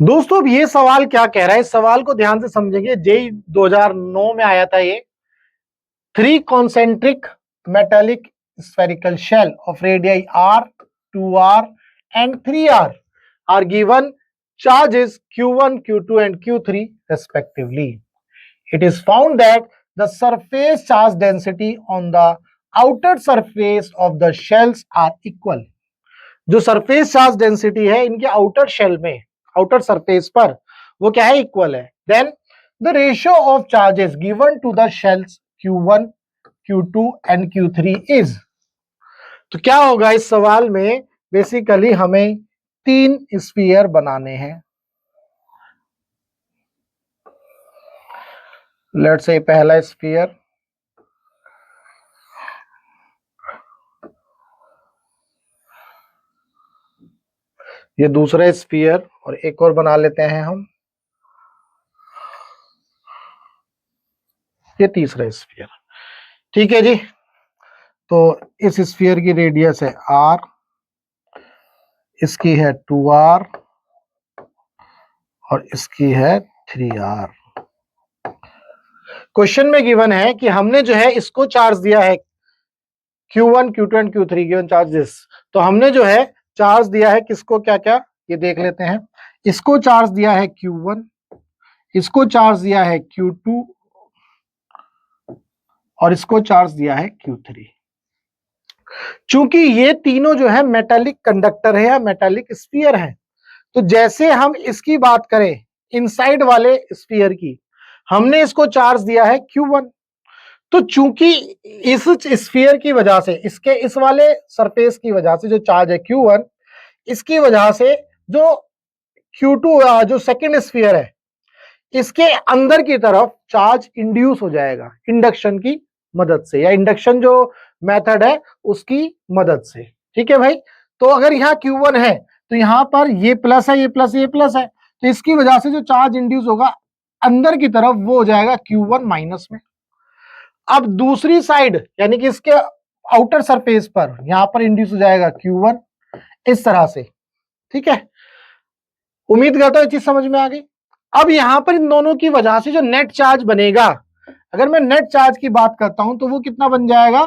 दोस्तों अब ये सवाल क्या कह रहा है, इस सवाल को ध्यान से समझेंगे। जेई 2009 में आया था ये। Three concentric metallic spherical shell of radii r, 2r and 3r are given charges q1, q2 and q3 respectively. It is found that the surface charge density on the outer surface of the shells are equal. जो surface charge density है इनके outer shell में, outer surface पर, वो क्या है, equal है। Then the ratio of charges given to the shells Q1, Q2 and Q3 is. तो क्या होगा इस सवाल में, बेसिकली हमें तीन स्फीयर बनाने हैं। लेट्स से पहला स्फीयर, ये दूसरा स्फीयर और एक और बना लेते हैं हम, ये तीसरा स्फीयर। ठीक है जी। तो इस स्फीयर की रेडियस है r, इसकी है 2r और इसकी है 3r। क्वेश्चन में गिवन है कि हमने जो है इसको चार्ज दिया है Q1, Q2 and Q3 given charges. तो हमने जो है चार्ज दिया है किसको, क्या क्या, ये देख लेते हैं। इसको चार्ज दिया है Q1, इसको चार्ज दिया है Q2 और इसको चार्ज दिया है Q3। चूंकि ये तीनों जो है मेटालिक कंडक्टर है या मेटालिक स्फीयर है, तो जैसे हम इसकी बात करें इनसाइड वाले स्फीयर की, हमने इसको चार्ज दिया है Q1। तो चूंकि इस स्फीयर की वजह से, इसके इस वाले सरफेस की वजह से जो चार्ज है Q1, इसकी वजह से जो Q2 जो सेकंड स्फीयर है, इसके अंदर की तरफ चार्ज इंड्यूस हो जाएगा इंडक्शन की मदद से, या इंडक्शन जो मेथड है उसकी मदद से। ठीक है भाई। तो अगर यहाँ Q1 है तो यहाँ पर ये प्लस है, ये प्लस, ये प्लस है, तो इसकी वजह से जो चार्ज इंड्यूस होगा अंदर की तरफ वो हो जाएगा Q1 माइनस में। अब दूसरी साइड यानी कि इसके आउटर सरफेस पर यहां पर इंड्यूस हो जाएगा Q1 इस तरह से। ठीक है, उम्मीद करता हूं ये चीज समझ में आ गई। अब यहां पर इन दोनों की वजह से जो नेट चार्ज बनेगा, अगर मैं नेट चार्ज की बात करता हूं तो वो कितना बन जाएगा,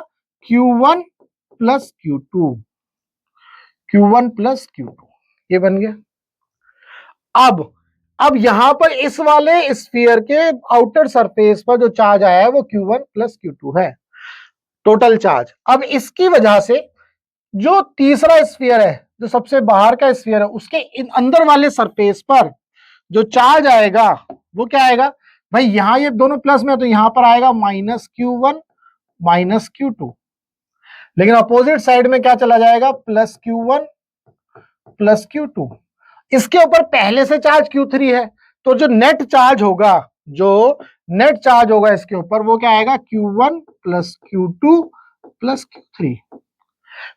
Q1 plus Q2, Q1 plus Q2, ये बन गया। अब यहां पर इस वाले स्फीयर के आउटर सरफेस पर जो चार्ज आया है वो Q1 प्लस Q2 है, टोटल चार्ज। अब इसकी वजह से जो तीसरा स्फीयर है, जो सबसे बाहर का स्फीयर है, उसके अंदर वाले सरफेस पर जो चार्ज आएगा वो क्या आएगा भाई, यहां ये दोनों प्लस में है तो यहां पर आएगा माइनस Q1 माइनस Q2, लेकिन अपोजिट साइड में क्या चला जाएगा, प्लस Q1 प्लस Q2। इसके ऊपर पहले से चार्ज Q3 है, तो जो नेट चार्ज होगा, जो नेट चार्ज होगा इसके ऊपर वो क्या आएगा, Q1 plus Q2 plus Q3।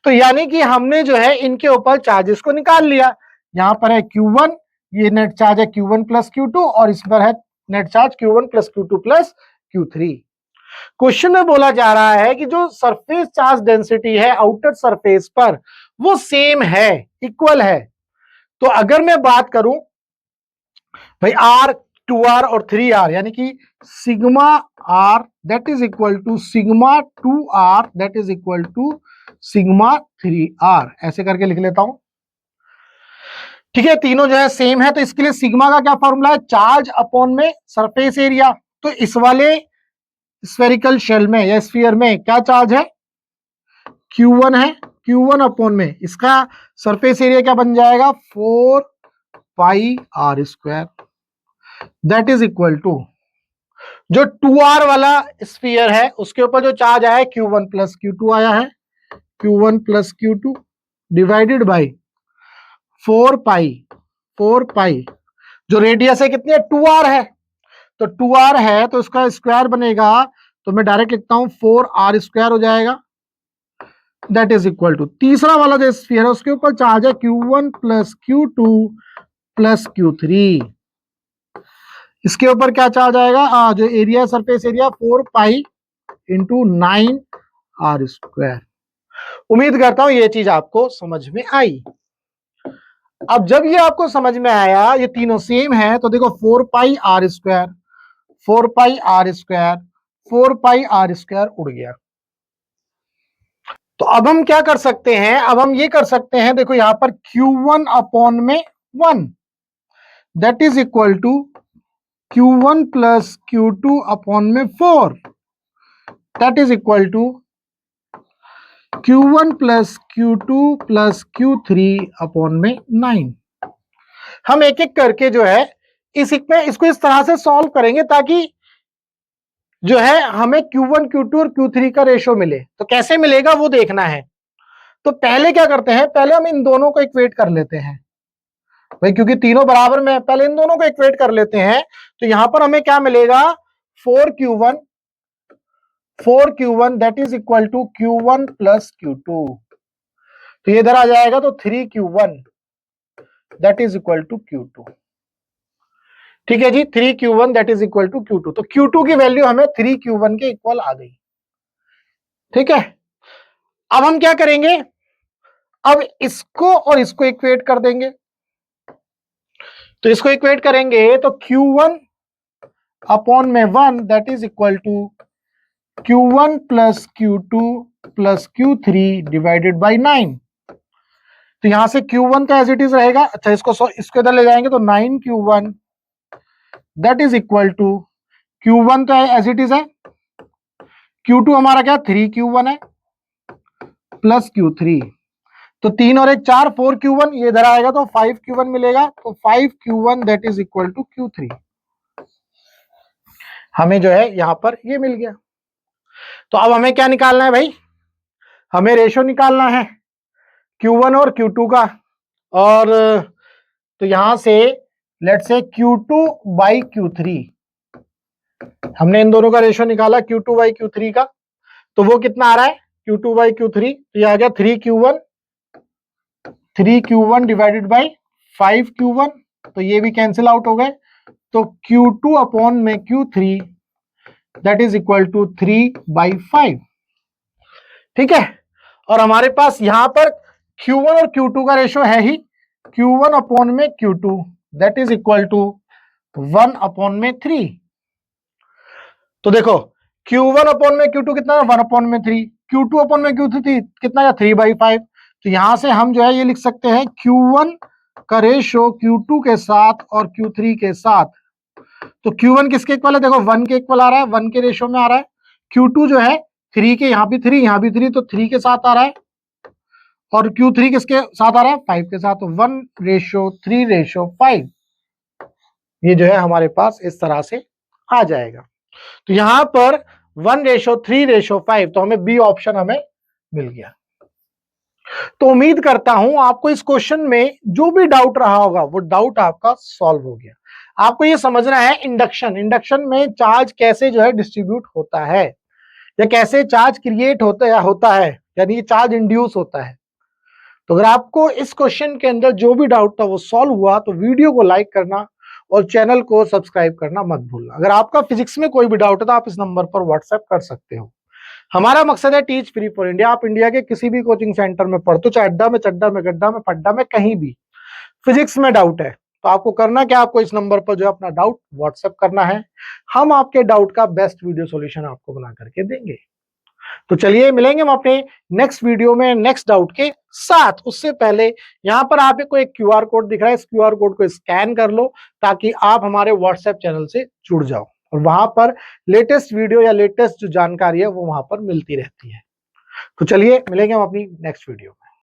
तो यानी कि हमने जो है इनके ऊपर चार्जेस को निकाल लिया। यहां पर है Q1, ये नेट चार्ज है Q1 प्लस Q2 और इस पर है net charge Q1 plus Q2 plus Q3। Question में बोला जा रहा है कि जो सरफेस चार्ज डेंसिटी है आउटर सरफेस पर वो सेम है, इक्वल है। तो अगर मैं बात करूं भाई R, 2R और 3R, यानी कि sigma R that is equal to sigma 2R that is equal to sigma 3R, ऐसे करके लिख लेता हूं। ठीक है, तीनों जो है सेम है, तो इसके लिए सिग्मा का क्या फॉर्मूला है, चार्ज अपॉन में सरफेस एरिया। तो इस वाले स्फेरिकल शेल में या स्फीयर में क्या चार्ज है, Q1 है, Q1 अपॉन में इसका सरफेस एरिया क्या बन जाएगा, 4 pi R square that is equal to, जो 2R वाला स्फीयर है उसके ऊपर जो चार्ज आया है Q1 प्लस Q2 आया है, Q1 plus Q2 divided by 4 पाई, जो रेडियस है कितनी है, 2R है, तो 2R है तो इसका स्क्वायर बनेगा, तो मैं डायरेक्ट लिखता हूं 4R स्क्वायर हो जाएगा दैट इज इक्वल टू, तीसरा वाला जो स्फीयर है उसके ऊपर चार्ज है Q1 plus Q2 plus Q3, इसके ऊपर क्या चार्ज आएगा, जो area surface area 4 pi into 9R square. उम्मीद करता हूं ये चीज आपको समझ में आई। अब जब ये आपको समझ में आया ये तीनों सेम है तो देखो 4 pi r square, 4 pi r square, 4 pi r square उड़ गया। तो अब हम क्या कर सकते हैं, अब हम ये कर सकते हैं, देखो यहां पर Q1 अपॉन में 1 that is equal to Q1 plus Q2 upon में 4 that is equal to Q1 plus Q2 plus Q3 upon में 9। हम एक एक करके जो है इसको इस तरह से सॉल्व करेंगे ताकि जो है हमें Q1, Q2 और Q3 का रेशो मिले। तो कैसे मिलेगा वो देखना है। तो पहले क्या करते हैं, पहले हम इन दोनों को इक्वेट कर लेते हैं भाई, क्योंकि तीनों बराबर में है, पहले इन दोनों को इक्वेट कर लेते हैं। तो यहां पर हमें क्या मिलेगा, 4Q1 that is equal to Q1 plus Q2। तो ये इधर आ जाएगा तो 3Q1 that is equal to Q2। ठीक है जी, 3Q1 that is equal to Q2। तो Q2 की वैल्यू हमें 3Q1 के इक्वल आ गई। ठीक है, अब हम क्या करेंगे, अब इसको और इसको इक्वेट कर देंगे। तो इसको इक्वेट करेंगे तो Q1 अपॉन में 1 that is equal to Q1 plus Q2 plus Q3 divided by 9। तो यहां से Q1 का एज इट इज रहेगा। अच्छा, इसको इधर ले जाएंगे तो 9Q1 that is equal to Q1 तो एज इट इज है, Q2 हमारा क्या 3Q1 है प्लस Q3। तो 3 और 1 4, 4Q1 ये इधर आएगा तो 5Q1 मिलेगा। तो 5Q1 that is equal to Q3। हमें जो है यहां पर ये मिल गया। तो अब हमें क्या निकालना है भाई, हमें रेशो निकालना है Q1 और Q2 का। और तो यहां से let's say Q2 by Q3, हमने इन दोनों का रेशो निकाला Q2 बाई Q3 का। तो वो कितना आ रहा है Q2 बाई Q3, तो ये आ गया 3Q1 डिवाइडेड बाई 5Q1। तो ये भी कैंसिल आउट हो गए। तो Q2 अपॉन में Q3 that is equal to 3/5। ठीक है, और हमारे पास यहां पर Q1 और Q2 का रेशो है ही, Q1 अपॉन में Q2 that is equal to 1 upon में 3। तो देखो Q1 अपॉन में Q2 कितना है, 1 अपॉन में 3, Q2 अपॉन में Q3 कितना है 3/5। तो यहां से हम जो है ये लिख सकते हैं Q1 का रेशो Q2 के साथ और Q3 के साथ। तो Q1 किसके इक्वल है, देखो 1 के इक्वल आ रहा है, 1 के रेशो में आ रहा है। Q2 जो है 3 के, यहाँ भी 3 यहाँ भी 3, तो 3 के साथ आ रहा है। और Q3 किसके साथ आ रहा है, 5 के साथ। 1:3:5 ये जो है हमारे पास इस तरह से आ जाएगा। तो यहां पर 1:3:5, तो हमें बी ऑप्शन हमें मिल गया। तो उम्मीद करता हूं आपको इस क्वेश्चन में जो भी डाउट रहा होगा वो डाउट आपका सॉल्व हो गया। आपको ये समझना है इंडक्शन में चार्ज कैसे जो है डिस्ट्रीब्यूट होता है, या कैसे चार्ज क्रिएट होता है, यानी चार्ज इंड्यूस होता है। तो अगर आपको इस क्वेश्चन के अंदर जो भी डाउट था वो सॉल्व हुआ तो वीडियो को लाइक करना और चैनल को सब्सक्राइब करना मत भूलना। अगर आपका फिजिक्स में कोई भी डाउट है तो आप इस नंबर पर व्हाट्सएप कर सकते हो। हमारा मकसद है टीच फ्री फॉर इंडिया। आप इंडिया के किसी भी कोचिंग सेंटर में पढ़ते हो, चाहे अड्डा में, चड्डा में, गड्ढा में, पड्डा में, कहीं भी फिजिक्स में डाउट है तो आपको करना क्या, आपको इस नंबर पर जो अपना डाउट व्हाट्सएप करना है। हम आपके डाउट का बेस्ट वीडियो सॉल्यूशन आपको बना करके देंगे। तो चलिए मिलेंगे हम अपने नेक्स्ट वीडियो में नेक्स्ट डाउट के साथ। उससे पहले यहां पर आपको एक QR कोड दिख रहा है, इस QR कोड को स्कैन कर लो ताकि आप हमारे व्हाट्सएप चैनल से जुड़ जाओ और वहां पर लेटेस्ट वीडियो या लेटेस्ट जो जानकारी है वो वहां पर मिलती रहती है। तो चलिए मिलेंगे हम अपनी नेक्स्ट वीडियो में।